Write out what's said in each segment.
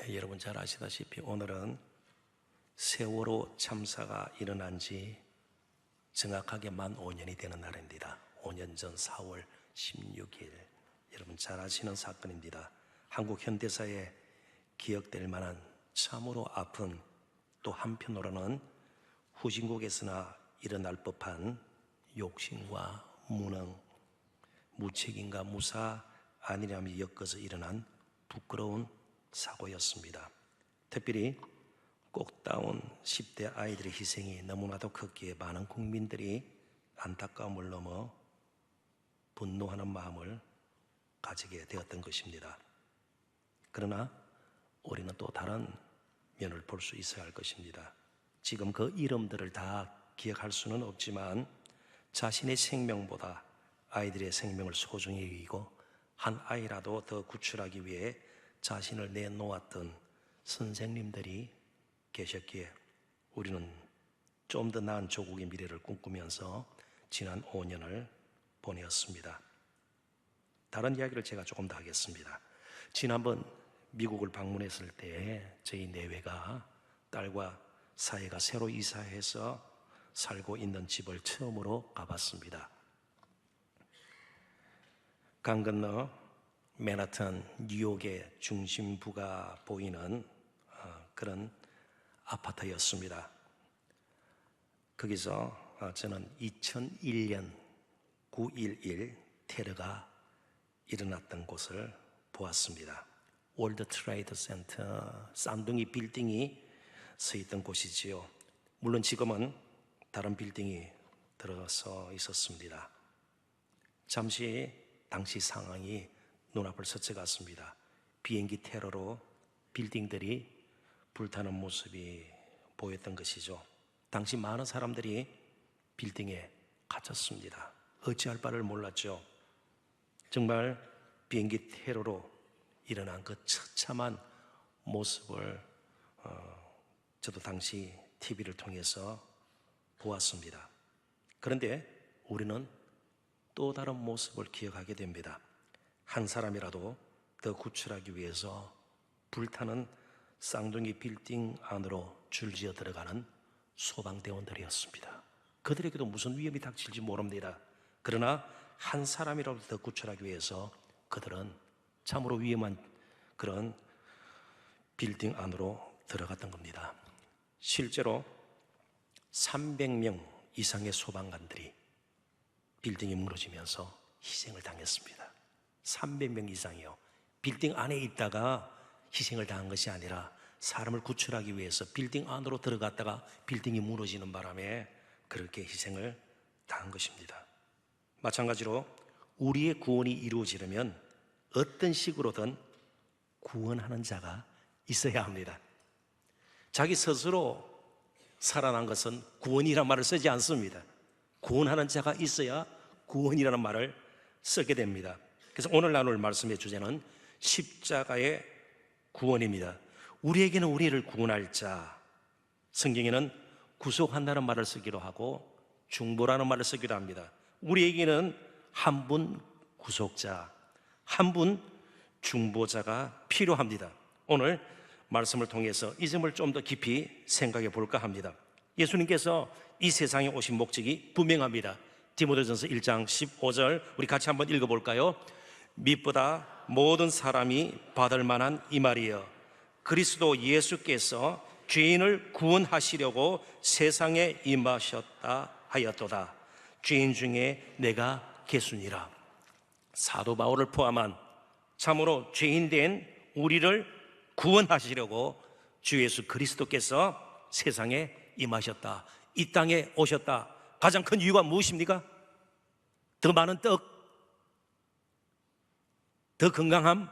여러분 잘 아시다시피 오늘은 세월호 참사가 일어난 지 정확하게 만 5년이 되는 날입니다. 5년 전 4월 16일, 여러분 잘 아시는 사건입니다. 한국 현대사에 기억될 만한 참으로 아픈, 또 한편으로는 후진국에서나 일어날 법한 욕심과 무능, 무책임과 무사 아니함이 엮어서 일어난 부끄러운 사고였습니다. 특별히 꼭다운 10대 아이들의 희생이 너무나도 컸기에 많은 국민들이 안타까움을 넘어 분노하는 마음을 가지게 되었던 것입니다. 그러나 우리는 또 다른 면을 볼 수 있어야 할 것입니다. 지금 그 이름들을 다 기억할 수는 없지만 자신의 생명보다 아이들의 생명을 소중히 여기고 한 아이라도 더 구출하기 위해 자신을 내놓았던 선생님들이 계셨기에 우리는 좀 더 나은 조국의 미래를 꿈꾸면서 지난 5년을 보내었습니다. 다른 이야기를 제가 조금 더 하겠습니다. 지난번 미국을 방문했을 때 저희 내외가 딸과 사이가 새로 이사해서 살고 있는 집을 처음으로 가봤습니다. 강 건너 맨하탄 뉴욕의 중심부가 보이는 그런 아파트였습니다. 거기서 저는 2001년 9.11 테러가 일어났던 곳을 보았습니다. 월드 트레이드 센터 쌍둥이 빌딩이 서 있던 곳이지요. 물론 지금은 다른 빌딩이 들어서 있었습니다. 잠시 당시 상황이 눈앞을 스쳐갔습니다. 비행기 테러로 빌딩들이 불타는 모습이 보였던 것이죠. 당시 많은 사람들이 빌딩에 갇혔습니다. 어찌할 바를 몰랐죠. 정말 비행기 테러로 일어난 그 처참한 모습을 저도 당시 TV를 통해서 보았습니다. 그런데 우리는 또 다른 모습을 기억하게 됩니다. 한 사람이라도 더 구출하기 위해서 불타는 쌍둥이 빌딩 안으로 줄지어 들어가는 소방대원들이었습니다. 그들에게도 무슨 위험이 닥칠지 모릅니다. 그러나 한 사람이라도 더 구출하기 위해서 그들은 참으로 위험한 그런 빌딩 안으로 들어갔던 겁니다. 실제로 300명 이상의 소방관들이 빌딩이 무너지면서 희생을 당했습니다. 300명 이상이요. 빌딩 안에 있다가 희생을 당한 것이 아니라 사람을 구출하기 위해서 빌딩 안으로 들어갔다가 빌딩이 무너지는 바람에 그렇게 희생을 당한 것입니다. 마찬가지로 우리의 구원이 이루어지려면 어떤 식으로든 구원하는 자가 있어야 합니다. 자기 스스로 살아난 것은 구원이라는 말을 쓰지 않습니다. 구원하는 자가 있어야 구원이라는 말을 쓰게 됩니다. 그래서 오늘 나눌 말씀의 주제는 십자가의 구원입니다. 우리에게는 우리를 구원할 자, 성경에는 구속한다는 말을 쓰기도 하고 중보라는 말을 쓰기도 합니다. 우리에게는 한 분 구속자, 한 분 중보자가 필요합니다. 오늘 말씀을 통해서 이 점을 좀 더 깊이 생각해 볼까 합니다. 예수님께서 이 세상에 오신 목적이 분명합니다. 디모데전서 1장 15절 우리 같이 한번 읽어볼까요? 밑보다 모든 사람이 받을 만한 이 말이여, 그리스도 예수께서 죄인을 구원하시려고 세상에 임하셨다 하였도다. 죄인 중에 내가 개수니라. 사도 바울을 포함한 참으로 죄인된 우리를 구원하시려고 주 예수 그리스도께서 세상에 임하셨다. 이 땅에 오셨다. 가장 큰 이유가 무엇입니까? 더 많은 떡, 더 건강함.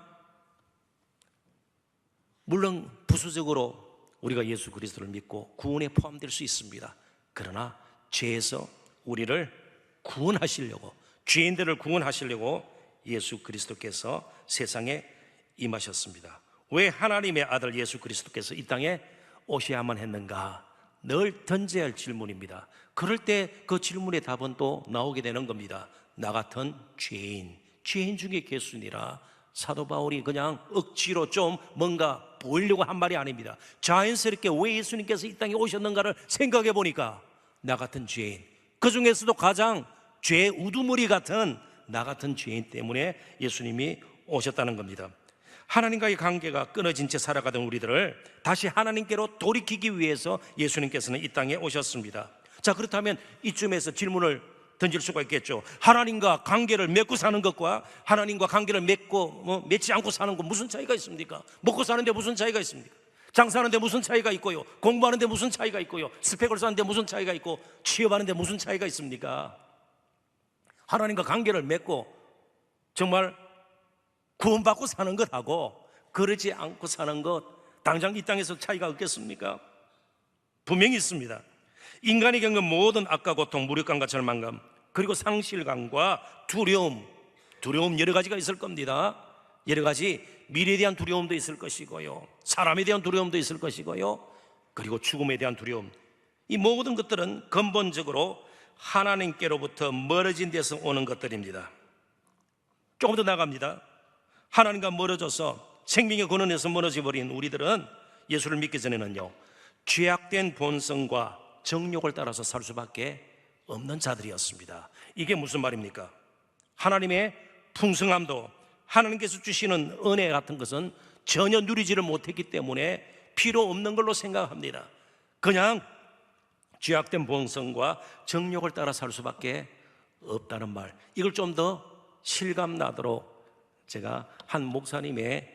물론 부수적으로 우리가 예수 그리스도를 믿고 구원에 포함될 수 있습니다. 그러나 죄에서 우리를 구원하시려고, 죄인들을 구원하시려고 예수 그리스도께서 세상에 임하셨습니다. 왜 하나님의 아들 예수 그리스도께서 이 땅에 오셔야만 했는가? 늘 던져야 할 질문입니다. 그럴 때 그 질문의 답은 또 나오게 되는 겁니다. 나 같은 죄인 중에 개수니라 사도 바울이 그냥 억지로 좀 뭔가 보이려고 한 말이 아닙니다. 자연스럽게 왜 예수님께서 이 땅에 오셨는가를 생각해 보니까 나 같은 죄인, 그 중에서도 가장 죄 우두머리 같은 나 같은 죄인 때문에 예수님이 오셨다는 겁니다. 하나님과의 관계가 끊어진 채 살아가던 우리들을 다시 하나님께로 돌이키기 위해서 예수님께서는 이 땅에 오셨습니다. 자, 그렇다면 이쯤에서 질문을 던질 수가 있겠죠. 하나님과 관계를 맺고 사는 것과 하나님과 관계를 맺지 않고 사는 것 무슨 차이가 있습니까? 먹고 사는데 무슨 차이가 있습니까? 장사하는데 무슨 차이가 있고요, 공부하는데 무슨 차이가 있고요, 스펙을 쌓는데 무슨 차이가 있고, 취업하는데 무슨 차이가 있습니까? 하나님과 관계를 맺고 정말 구원받고 사는 것하고 그러지 않고 사는 것, 당장 이 땅에서 차이가 없겠습니까? 분명히 있습니다. 인간이 겪는 모든 악과 고통, 무력감과 절망감, 그리고 상실감과 두려움 여러 가지가 있을 겁니다. 여러 가지 미래에 대한 두려움도 있을 것이고요, 사람에 대한 두려움도 있을 것이고요, 그리고 죽음에 대한 두려움, 이 모든 것들은 근본적으로 하나님께로부터 멀어진 데서 오는 것들입니다. 조금 더 나갑니다. 하나님과 멀어져서 생명의 근원에서 멀어져 버린 우리들은 예수를 믿기 전에는요, 죄악된 본성과 정욕을 따라서 살 수밖에 없는 자들이었습니다. 이게 무슨 말입니까? 하나님의 풍성함도, 하나님께서 주시는 은혜 같은 것은 전혀 누리지를 못했기 때문에 필요 없는 걸로 생각합니다. 그냥 죄악된 본성과 정욕을 따라 살 수밖에 없다는 말, 이걸 좀 더 실감나도록 제가 한 목사님의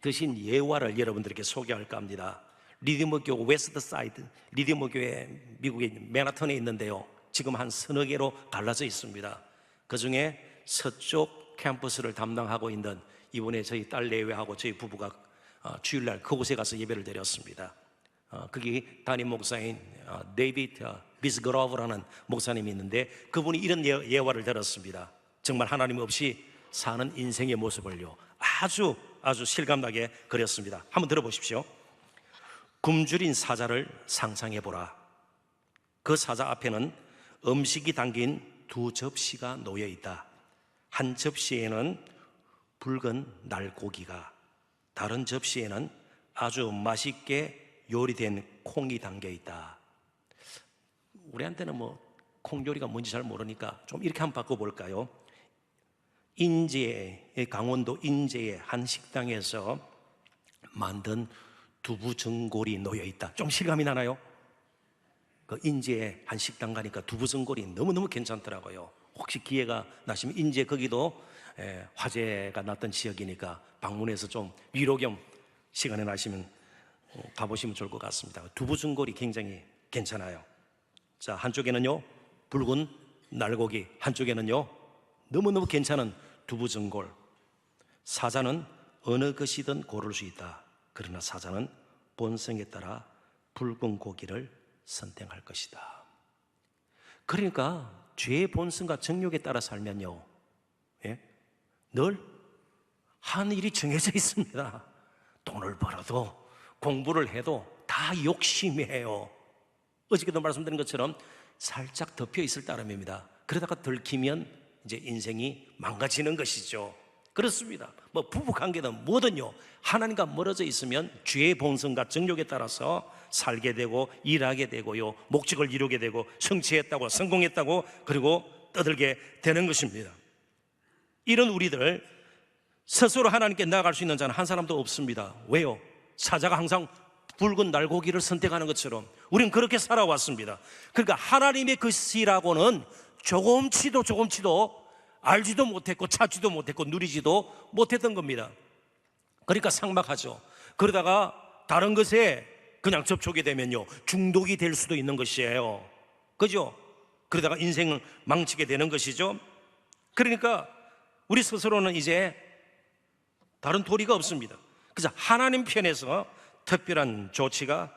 드신 예화를 여러분들에게 소개할까 합니다. 리디머교 웨스트 사이드, 리디머교회 미국의 맨하탄에 있는데요, 지금 한 서너 개로 갈라져 있습니다. 그 중에 서쪽 캠퍼스를 담당하고 있는, 이번에 저희 딸 내외하고 저희 부부가 주일날 그곳에 가서 예배를 드렸습니다. 거기 담임 목사인 데이비드 비스그로브라는 목사님이 있는데, 그분이 이런 예화를 들었습니다. 정말 하나님 없이 사는 인생의 모습을요, 아주 실감나게 그렸습니다. 한번 들어보십시오. 굶주린 사자를 상상해보라. 그 사자 앞에는 음식이 담긴 두 접시가 놓여있다. 한 접시에는 붉은 날고기가, 다른 접시에는 아주 맛있게 요리된 콩이 담겨있다. 우리한테는 콩 요리가 뭔지 잘 모르니까 좀 이렇게 한번 바꿔볼까요? 강원도 인제의 한 식당에서 만든 두부 전골이 놓여있다. 좀 실감이 나나요? 그 인제의 한 식당 가니까 두부 전골이 너무너무 괜찮더라고요. 혹시 기회가 나시면 인제, 거기도 화재가 났던 지역이니까 방문해서 좀 위로 겸 시간에 나시면 가보시면 좋을 것 같습니다. 두부 전골이 굉장히 괜찮아요. 자, 한쪽에는요 붉은 날고기, 한쪽에는요 너무너무 괜찮은 두부 전골. 사자는 어느 것이든 고를 수 있다. 그러나 사자는 본성에 따라 붉은 고기를 선택할 것이다. 그러니까 죄의 본성과 정욕에 따라 살면요, 늘 한 일이 정해져 있습니다. 돈을 벌어도, 공부를 해도 다 욕심이에요. 어저께도 말씀드린 것처럼 살짝 덮여 있을 따름입니다. 그러다가 들키면 이제 인생이 망가지는 것이죠. 그렇습니다. 부부 관계든 뭐든요, 하나님과 멀어져 있으면 죄의 본성과 정욕에 따라서 살게 되고 일하게 되고요, 목적을 이루게 되고 성취했다고, 성공했다고, 그리고 떠들게 되는 것입니다. 이런 우리들 스스로 하나님께 나아갈 수 있는 자는 한 사람도 없습니다. 왜요? 사자가 항상 붉은 날고기를 선택하는 것처럼 우리는 그렇게 살아왔습니다. 그러니까 하나님의 것이라고는 조금치도 알지도 못했고 찾지도 못했고 누리지도 못했던 겁니다. 그러니까 삭막하죠. 그러다가 다른 것에 그냥 접촉이 되면요, 중독이 될 수도 있는 것이에요. 그죠? 그러다가 인생을 망치게 되는 것이죠. 그러니까 우리 스스로는 이제 다른 도리가 없습니다. 그래서 하나님 편에서 특별한 조치가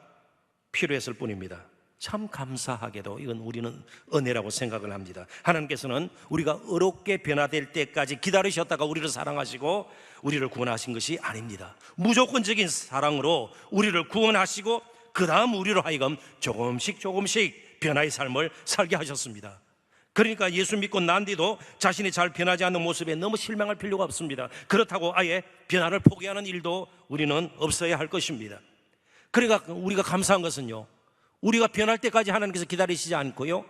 필요했을 뿐입니다. 참 감사하게도 이건 우리는 은혜라고 생각을 합니다. 하나님께서는 우리가 의롭게 변화될 때까지 기다리셨다가 우리를 사랑하시고 우리를 구원하신 것이 아닙니다. 무조건적인 사랑으로 우리를 구원하시고 그 다음 우리로 하여금 조금씩 변화의 삶을 살게 하셨습니다. 그러니까 예수 믿고 난 뒤도 자신이 잘 변하지 않는 모습에 너무 실망할 필요가 없습니다. 그렇다고 아예 변화를 포기하는 일도 우리는 없어야 할 것입니다. 그러니까 우리가 감사한 것은요, 우리가 변할 때까지 하나님께서 기다리시지 않고요,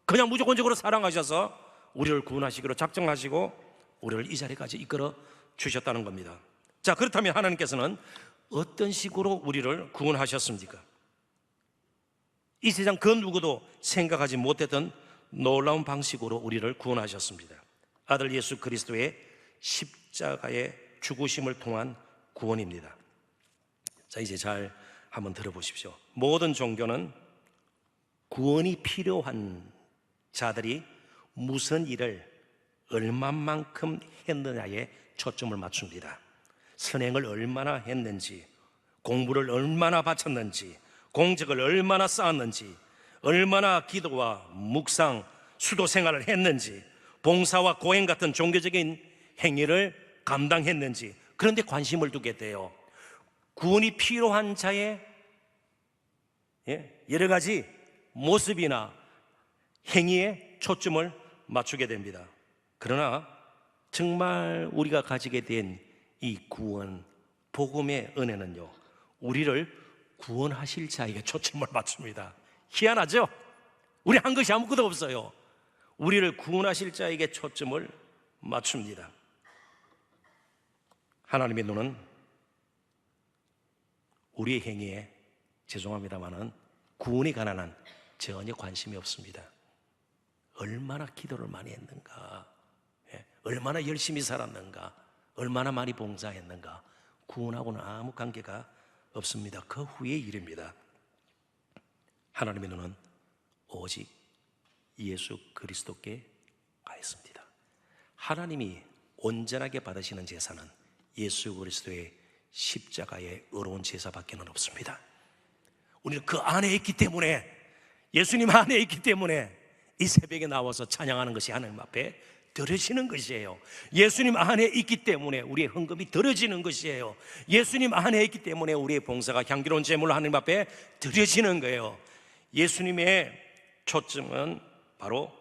그냥 무조건적으로 사랑하셔서 우리를 구원하시기로 작정하시고 우리를 이 자리까지 이끌어 주셨다는 겁니다. 자, 그렇다면 하나님께서는 어떤 식으로 우리를 구원하셨습니까? 이 세상 그 누구도 생각하지 못했던 놀라운 방식으로 우리를 구원하셨습니다. 아들 예수 그리스도의 십자가의 죽으심을 통한 구원입니다. 자, 이제 잘 한번 들어보십시오. 모든 종교는 구원이 필요한 자들이 무슨 일을 얼마만큼 했느냐에 초점을 맞춥니다. 선행을 얼마나 했는지, 공부를 얼마나 바쳤는지, 공적을 얼마나 쌓았는지, 얼마나 기도와 묵상, 수도 생활을 했는지, 봉사와 고행 같은 종교적인 행위를 감당했는지, 그런데 관심을 두게 돼요. 구원이 필요한 자의 여러 가지 모습이나 행위에 초점을 맞추게 됩니다. 그러나 정말 우리가 가지게 된 이 구원, 복음의 은혜는요, 우리를 구원하실 자에게 초점을 맞춥니다. 희한하죠? 우리 한 것이 아무것도 없어요. 우리를 구원하실 자에게 초점을 맞춥니다. 하나님의 눈은 우리의 행위에, 죄송합니다마는 구원에 관한 한 전혀 관심이 없습니다. 얼마나 기도를 많이 했는가, 얼마나 열심히 살았는가, 얼마나 많이 봉사했는가, 구원하고는 아무 관계가 없습니다. 그 후의 일입니다. 하나님의 눈은 오직 예수 그리스도께 가 있습니다. 하나님이 온전하게 받으시는 제사는 예수 그리스도의 십자가의 의로운 제사밖에는 없습니다. 우리는 그 안에 있기 때문에, 예수님 안에 있기 때문에 이 새벽에 나와서 찬양하는 것이 하나님 앞에 드려지는 것이에요. 예수님 안에 있기 때문에 우리의 헌금이 드려지는 것이에요. 예수님 안에 있기 때문에 우리의 봉사가 향기로운 제물로 하나님 앞에 드려지는 거예요. 예수님의 초점은 바로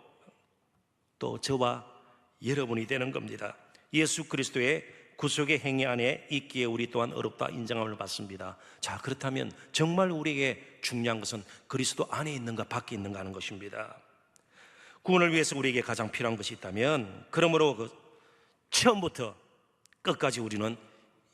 또 저와 여러분이 되는 겁니다. 예수 그리스도의 구속의 행위 안에 있기에 우리 또한 어렵다 인정함을 받습니다. 자, 그렇다면 정말 우리에게 중요한 것은 그리스도 안에 있는가 밖에 있는가 하는 것입니다. 구원을 위해서 우리에게 가장 필요한 것이 있다면, 그러므로 처음부터 끝까지 우리는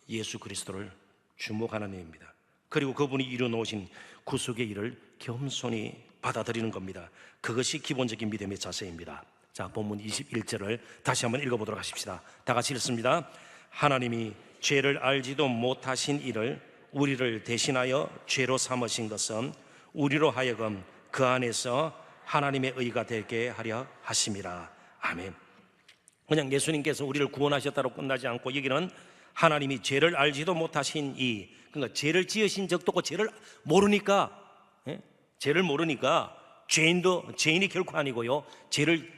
예수 그리스도를 주목하는 일입니다. 그리고 그분이 이루어놓으신 구속의 일을 겸손히 받아들이는 겁니다. 그것이 기본적인 믿음의 자세입니다. 자, 본문 21절을 다시 한번 읽어보도록 하십시다. 다 같이 읽습니다. 하나님이 죄를 알지도 못하신 이를 우리를 대신하여 죄로 삼으신 것은 우리로 하여금 그 안에서 하나님의 의가 되게 하려 하심이라. 아멘. 그냥 예수님께서 우리를 구원하셨다고 끝나지 않고, 여기는 하나님이 죄를 알지도 못하신 이, 그러니까 죄를 지으신 적도 없고 죄를 모르니까, 죄를 모르니까 죄인이 결코 아니고요, 죄를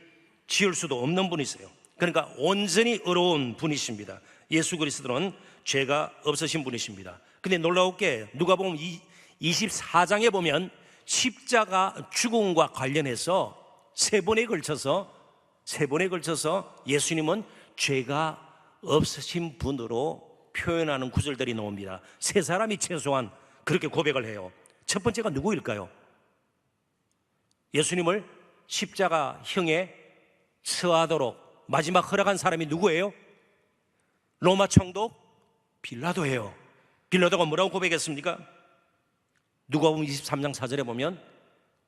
지을 수도 없는 분이세요. 그러니까 온전히 의로운 분이십니다. 예수 그리스도는 죄가 없으신 분이십니다. 근데 놀라웠게 누가복음 24장에 보면 십자가 죽음과 관련해서 세 번에 걸쳐서 예수님은 죄가 없으신 분으로 표현하는 구절들이 나옵니다. 세 사람이 최소한 그렇게 고백을 해요. 첫 번째가 누구일까요? 예수님을 십자가형에 처하도록 마지막 허락한 사람이 누구예요? 로마 총독 빌라도예요. 빌라도가 뭐라고 고백했습니까? 누가복음 23장 4절에 보면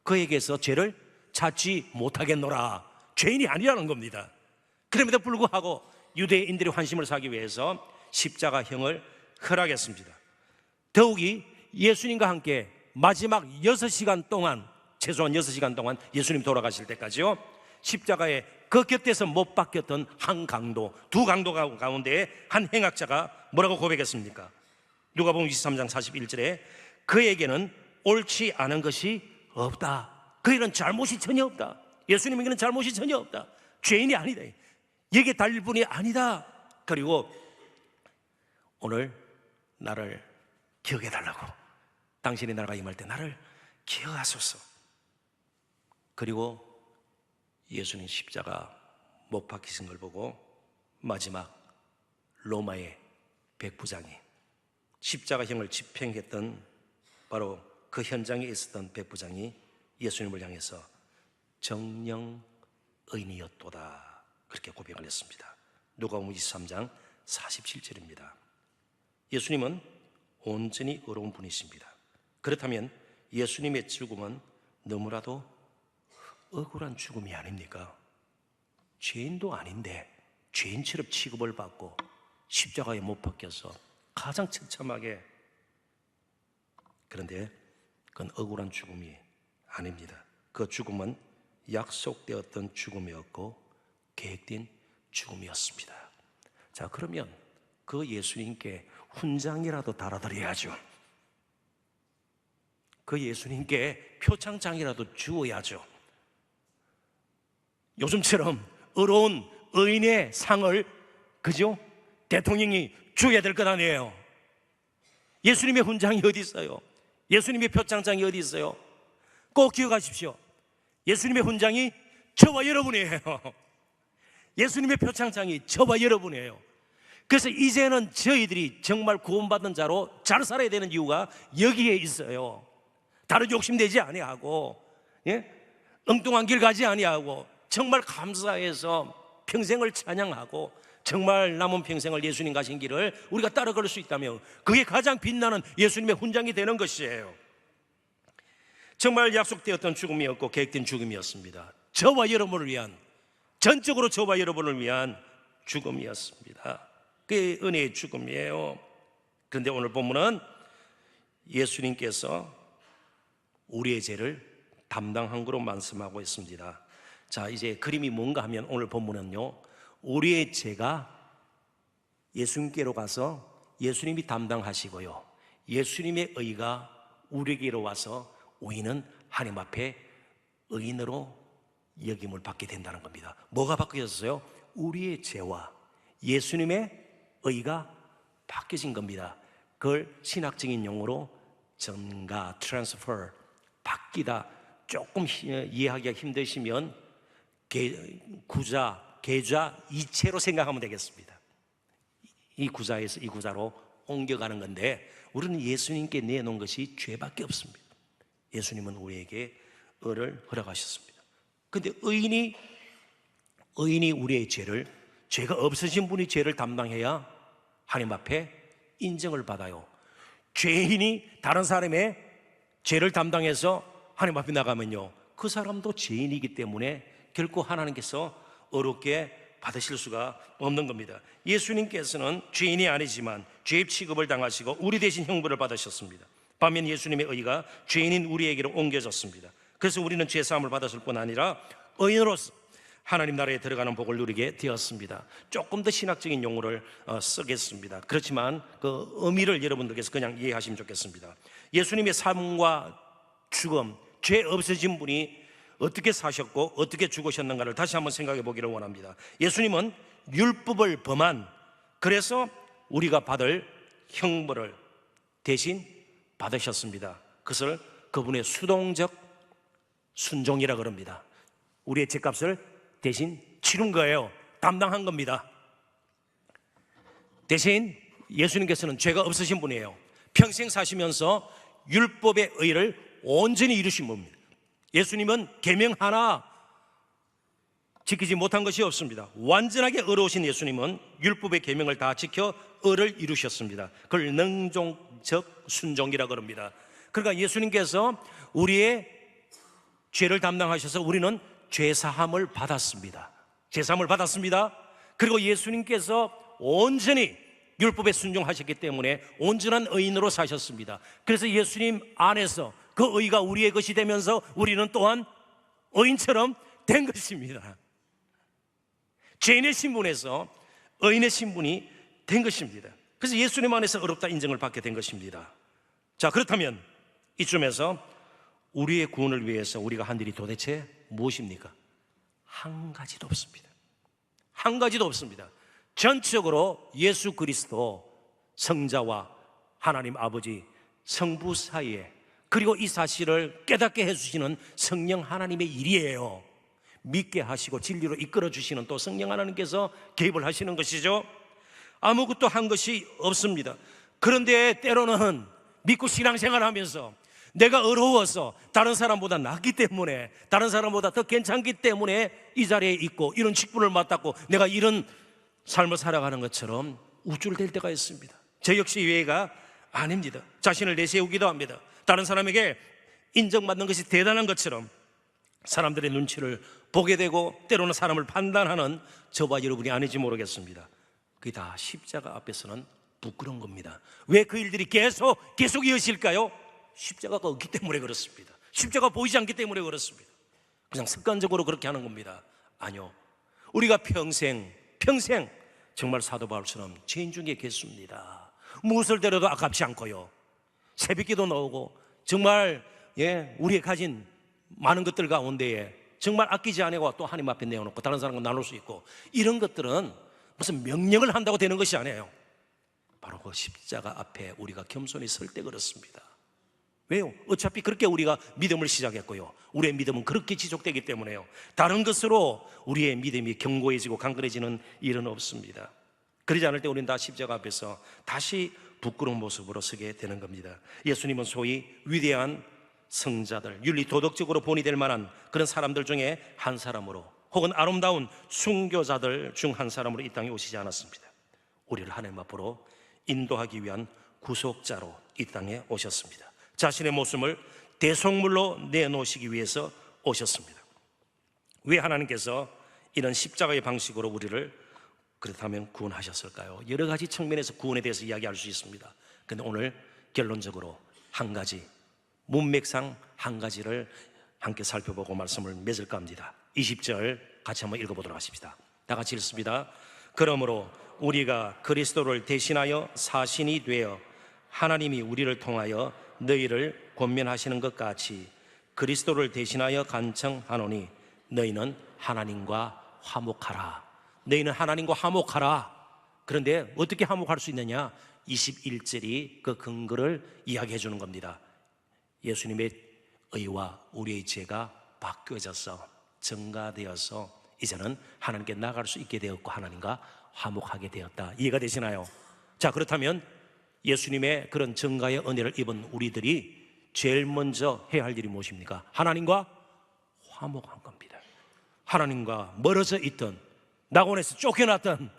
그에게서 죄를 찾지 못하겠노라. 죄인이 아니라는 겁니다. 그럼에도 불구하고 유대인들의 환심을 사기 위해서 십자가형을 허락했습니다. 더욱이 예수님과 함께 마지막 6시간 동안, 최소한 6시간 동안 예수님 돌아가실 때까지요, 십자가에 그 곁에서 못 박혔던 한 강도, 두 강도 가운데 한 행악자가 뭐라고 고백했습니까? 누가복음 23장 41절에 그에게는 옳지 않은 것이 없다. 그에게는 잘못이 전혀 없다. 예수님에게는 잘못이 전혀 없다. 죄인이 아니다. 여기에 달릴 분이 아니다. 그리고 오늘 나를 기억해 달라고, 당신이 나라가 임할 때 나를 기억하소서. 그리고 예수님 십자가 못 박히신 걸 보고 마지막 로마의 백부장이 십자가형을 집행했던 바로 그 현장에 있었던 백부장이 예수님을 향해서 정령 의인이었도다 그렇게 고백을 했습니다. 누가복음 23장 47절입니다. 예수님은 온전히 의로운 분이십니다. 그렇다면 예수님의 죽음은 너무나도 억울한 죽음이 아닙니까? 죄인도 아닌데 죄인처럼 취급을 받고 십자가에 못 박혀서 가장 처참하게, 그런데 그건 억울한 죽음이 아닙니다. 그 죽음은 약속되었던 죽음이었고 계획된 죽음이었습니다. 자, 그러면 그 예수님께 훈장이라도 달아드려야죠. 그 예수님께 표창장이라도 주어야죠. 요즘처럼 의로운 의인의 상을, 그죠? 대통령이 줘야 될 것 아니에요. 예수님의 훈장이 어디 있어요? 예수님의 표창장이 어디 있어요? 꼭 기억하십시오. 예수님의 훈장이 저와 여러분이에요. 예수님의 표창장이 저와 여러분이에요. 그래서 이제는 저희들이 정말 구원받은 자로 잘 살아야 되는 이유가 여기에 있어요. 다른 욕심내지 아니하고, 엉뚱한 길 가지 아니하고, 정말 감사해서 평생을 찬양하고 정말 남은 평생을 예수님 가신 길을 우리가 따라갈 수 있다면 그게 가장 빛나는 예수님의 훈장이 되는 것이에요. 정말 약속되었던 죽음이었고 계획된 죽음이었습니다. 저와 여러분을 위한, 전적으로 저와 여러분을 위한 죽음이었습니다. 그게 은혜의 죽음이에요. 그런데 오늘 본문은 예수님께서 우리의 죄를 담당한 것으로 말씀하고 있습니다. 자, 이제 그림이 뭔가 하면 오늘 본문은요, 우리의 죄가 예수님께로 가서 예수님이 담당하시고요, 예수님의 의가 우리에게로 와서 우리는 하나님 앞에 의인으로 여김을 받게 된다는 겁니다. 뭐가 바뀌었어요? 우리의 죄와 예수님의 의가 바뀌어진 겁니다. 그걸 신학적인 용어로 전가, 트랜스퍼, 바뀌다. 조금 이해하기가 힘드시면 구자, 계좌, 이체로 생각하면 되겠습니다. 이 구자에서 이 구자로 옮겨가는 건데, 우리는 예수님께 내놓은 것이 죄밖에 없습니다. 예수님은 우리에게 의를 허락하셨습니다. 그런데 의인이 우리의 죄를, 죄가 없으신 분이 죄를 담당해야 하나님 앞에 인정을 받아요. 죄인이 다른 사람의 죄를 담당해서 하나님 앞에 나가면요, 그 사람도 죄인이기 때문에 결코 하나님께서 어렵게 받으실 수가 없는 겁니다. 예수님께서는 죄인이 아니지만 죄의 취급을 당하시고 우리 대신 형벌을 받으셨습니다. 반면 예수님의 의가 죄인인 우리에게로 옮겨졌습니다. 그래서 우리는 죄사함을 받았을 뿐 아니라 의인으로서 하나님 나라에 들어가는 복을 누리게 되었습니다. 조금 더 신학적인 용어를 쓰겠습니다. 그렇지만 그 의미를 여러분들께서 그냥 이해하시면 좋겠습니다. 예수님의 삶과 죽음, 죄 없으신 분이 어떻게 사셨고 어떻게 죽으셨는가를 다시 한번 생각해 보기를 원합니다. 예수님은 율법을 범한, 그래서 우리가 받을 형벌을 대신 받으셨습니다. 그것을 그분의 수동적 순종이라 그럽니다. 우리의 죄값을 대신 치른 거예요. 담당한 겁니다. 대신 예수님께서는 죄가 없으신 분이에요. 평생 사시면서 율법의 의를 온전히 이루신 분입니다. 예수님은 계명 하나 지키지 못한 것이 없습니다. 완전하게 의로우신 예수님은 율법의 계명을 다 지켜 의를 이루셨습니다. 그걸 능동적 순종이라고 합니다. 그러니까 예수님께서 우리의 죄를 담당하셔서 우리는 죄사함을 받았습니다. 죄사함을 받았습니다. 그리고 예수님께서 온전히 율법에 순종하셨기 때문에 온전한 의인으로 사셨습니다. 그래서 예수님 안에서 그 의가 우리의 것이 되면서 우리는 또한 의인처럼 된 것입니다. 죄인의 신분에서 의인의 신분이 된 것입니다. 그래서 예수님 안에서 의롭다 인정을 받게 된 것입니다. 자, 그렇다면 이쯤에서 우리의 구원을 위해서 우리가 한 일이 도대체 무엇입니까? 한 가지도 없습니다. 한 가지도 없습니다. 전적으로 예수 그리스도 성자와 하나님 아버지 성부 사이에, 그리고 이 사실을 깨닫게 해주시는 성령 하나님의 일이에요. 믿게 하시고 진리로 이끌어 주시는 또 성령 하나님께서 개입을 하시는 것이죠. 아무것도 한 것이 없습니다. 그런데 때로는 믿고 신앙생활하면서 내가 어려워서 다른 사람보다 낫기 때문에, 다른 사람보다 더 괜찮기 때문에 이 자리에 있고 이런 직분을 맡았고 내가 이런 삶을 살아가는 것처럼 우쭐댈 때가 있습니다. 저 역시 예외가 아닙니다. 자신을 내세우기도 합니다. 다른 사람에게 인정받는 것이 대단한 것처럼 사람들의 눈치를 보게 되고 때로는 사람을 판단하는 저와 여러분이 아닌지 모르겠습니다. 그게 다 십자가 앞에서는 부끄러운 겁니다. 왜 그 일들이 계속 이어질까요? 십자가가 없기 때문에 그렇습니다. 십자가 보이지 않기 때문에 그렇습니다. 그냥 습관적으로 그렇게 하는 겁니다. 아니요, 우리가 평생 정말 사도 바울처럼 죄인 중에 계십니다. 무엇을 드려도 아깝지 않고요, 새벽기도 나오고 정말 우리의 가진 많은 것들 가운데에 정말 아끼지 않고 또 하나님 앞에 내어놓고 다른 사람과 나눌 수 있고, 이런 것들은 무슨 명령을 한다고 되는 것이 아니에요. 바로 그 십자가 앞에 우리가 겸손히 설 때 그렇습니다. 왜요? 어차피 그렇게 우리가 믿음을 시작했고요, 우리의 믿음은 그렇게 지속되기 때문에요. 다른 것으로 우리의 믿음이 견고해지고 강건해지는 일은 없습니다. 그러지 않을 때 우리는 다 십자가 앞에서 다시 부끄러운 모습으로 서게 되는 겁니다. 예수님은 소위 위대한 성자들, 윤리 도덕적으로 본이 될 만한 그런 사람들 중에 한 사람으로, 혹은 아름다운 순교자들 중 한 사람으로 이 땅에 오시지 않았습니다. 우리를 하나님 앞으로 인도하기 위한 구속자로 이 땅에 오셨습니다. 자신의 모습을 대속물로 내놓으시기 위해서 오셨습니다. 왜 하나님께서 이런 십자가의 방식으로 우리를 그렇다면 구원하셨을까요? 여러 가지 측면에서 구원에 대해서 이야기할 수 있습니다. 그런데 오늘 결론적으로 한 가지, 문맥상 한 가지를 함께 살펴보고 말씀을 맺을까 합니다. 20절 같이 한번 읽어보도록 하십시다. 다 같이 읽습니다. 그러므로 우리가 그리스도를 대신하여 사신이 되어 하나님이 우리를 통하여 너희를 권면하시는 것 같이 그리스도를 대신하여 간청하노니 너희는 하나님과 화목하라. 너희는 하나님과 화목하라. 그런데 어떻게 화목할 수 있느냐? 21절이 그 근거를 이야기해 주는 겁니다. 예수님의 의와 우리의 죄가 바뀌어져서 증가되어서 이제는 하나님께 나아갈 수 있게 되었고 하나님과 화목하게 되었다. 이해가 되시나요? 자, 그렇다면 예수님의 그런 증가의 은혜를 입은 우리들이 제일 먼저 해야 할 일이 무엇입니까? 하나님과 화목한 겁니다. 하나님과 멀어져 있던, 낙원에서 쫓겨났던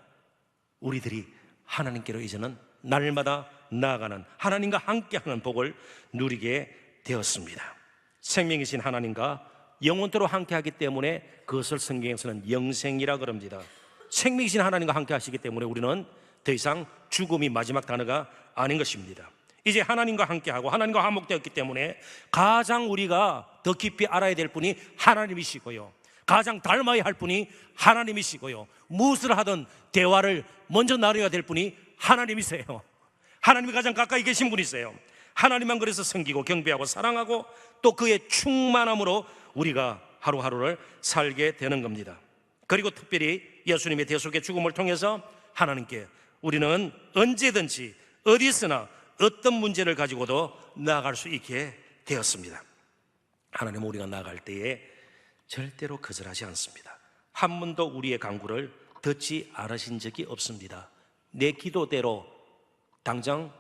우리들이 하나님께로 이제는 날마다 나아가는, 하나님과 함께하는 복을 누리게 되었습니다. 생명이신 하나님과 영원토록 함께하기 때문에 그것을 성경에서는 영생이라 그럽니다. 생명이신 하나님과 함께하시기 때문에 우리는 더 이상 죽음이 마지막 단어가 아닌 것입니다. 이제 하나님과 함께하고 하나님과 화목되었기 때문에 가장 우리가 더 깊이 알아야 될 분이 하나님이시고요, 가장 닮아야 할 분이 하나님이시고요, 무엇을 하든 대화를 먼저 나눠야 될 분이 하나님이세요. 하나님이 가장 가까이 계신 분이세요. 하나님만 그래서 섬기고 경배하고 사랑하고 또 그의 충만함으로 우리가 하루하루를 살게 되는 겁니다. 그리고 특별히 예수님의 대속의 죽음을 통해서 하나님께 우리는 언제든지 어디서나 어떤 문제를 가지고도 나아갈 수 있게 되었습니다. 하나님은 우리가 나아갈 때에 절대로 거절하지 않습니다. 한 번도 우리의 간구를 듣지 않으신 적이 없습니다. 내 기도대로 당장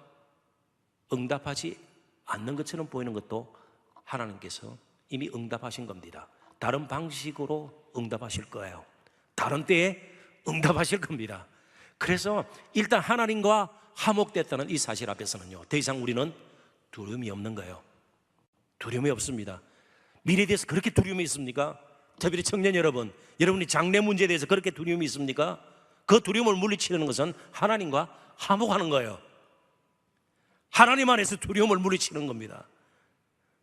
응답하지 않는 것처럼 보이는 것도 하나님께서 이미 응답하신 겁니다. 다른 방식으로 응답하실 거예요. 다른 때에 응답하실 겁니다. 그래서 일단 하나님과 화목됐다는 이 사실 앞에서는요, 더 이상 우리는 두려움이 없는 거예요. 두려움이 없습니다. 미래에 대해서 그렇게 두려움이 있습니까? 특별히 청년 여러분, 여러분이 장래 문제에 대해서 그렇게 두려움이 있습니까? 그 두려움을 물리치는 것은 하나님과 화목하는 거예요. 하나님 안에서 두려움을 물리치는 겁니다.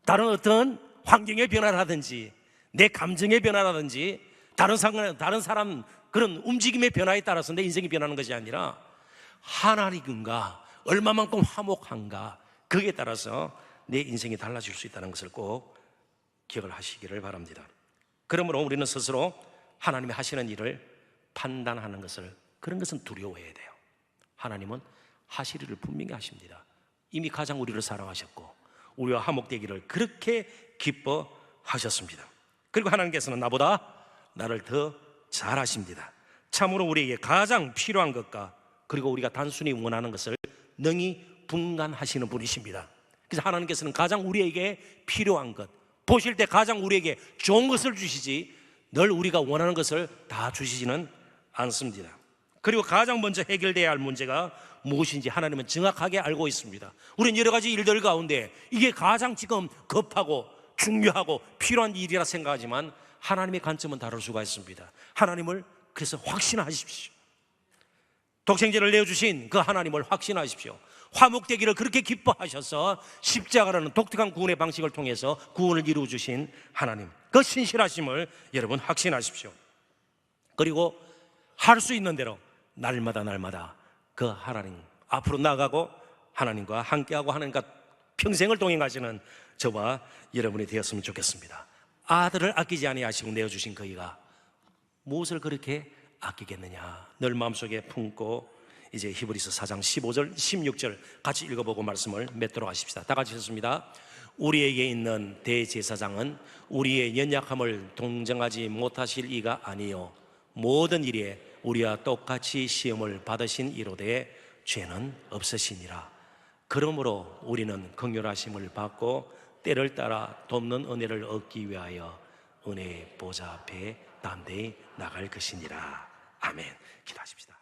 다른 어떤 환경의 변화라든지 내 감정의 변화라든지 다른 사람 그런 움직임의 변화에 따라서 내 인생이 변하는 것이 아니라 하나님과 얼마만큼 화목한가, 거기에 따라서 내 인생이 달라질 수 있다는 것을 꼭 기억을 하시기를 바랍니다. 그러므로 우리는 스스로 하나님이 하시는 일을 판단하는 것을, 그런 것은 두려워해야 돼요. 하나님은 하실 일을 분명히 하십니다. 이미 가장 우리를 사랑하셨고 우리와 화목되기를 그렇게 기뻐하셨습니다. 그리고 하나님께서는 나보다 나를 더 잘 아십니다. 참으로 우리에게 가장 필요한 것과 그리고 우리가 단순히 원하는 것을 능히 분간하시는 분이십니다. 그래서 하나님께서는 가장 우리에게 필요한 것, 보실 때 가장 우리에게 좋은 것을 주시지 늘 우리가 원하는 것을 다 주시지는 않습니다. 그리고 가장 먼저 해결돼야 할 문제가 무엇인지 하나님은 정확하게 알고 있습니다. 우리는 여러 가지 일들 가운데 이게 가장 지금 급하고 중요하고 필요한 일이라 생각하지만 하나님의 관점은 다를 수가 있습니다. 하나님을 그래서 확신하십시오. 독생자를 내어주신 그 하나님을 확신하십시오. 화목되기를 그렇게 기뻐하셔서 십자가라는 독특한 구원의 방식을 통해서 구원을 이루어주신 하나님, 그 신실하심을 여러분 확신하십시오. 그리고 할 수 있는 대로 날마다 그 하나님 앞으로 나가고 하나님과 함께하고 하나님과 평생을 동행하시는 저와 여러분이 되었으면 좋겠습니다. 아들을 아끼지 아니하시고 내어주신 그이가 무엇을 그렇게 아끼겠느냐 늘 마음속에 품고 이제 히브리서 4장 15절 16절 같이 읽어보고 말씀을 맺도록 하십시다. 다 같이 읽습니다. 우리에게 있는 대제사장은 우리의 연약함을 동정하지 못하실 이가 아니요 모든 일에 우리와 똑같이 시험을 받으신 이로되 죄는 없으시니라. 그러므로 우리는 긍휼하심을 받고 때를 따라 돕는 은혜를 얻기 위하여 은혜의 보좌 앞에 담대히 나갈 것이니라. 아멘. 기도하십시다.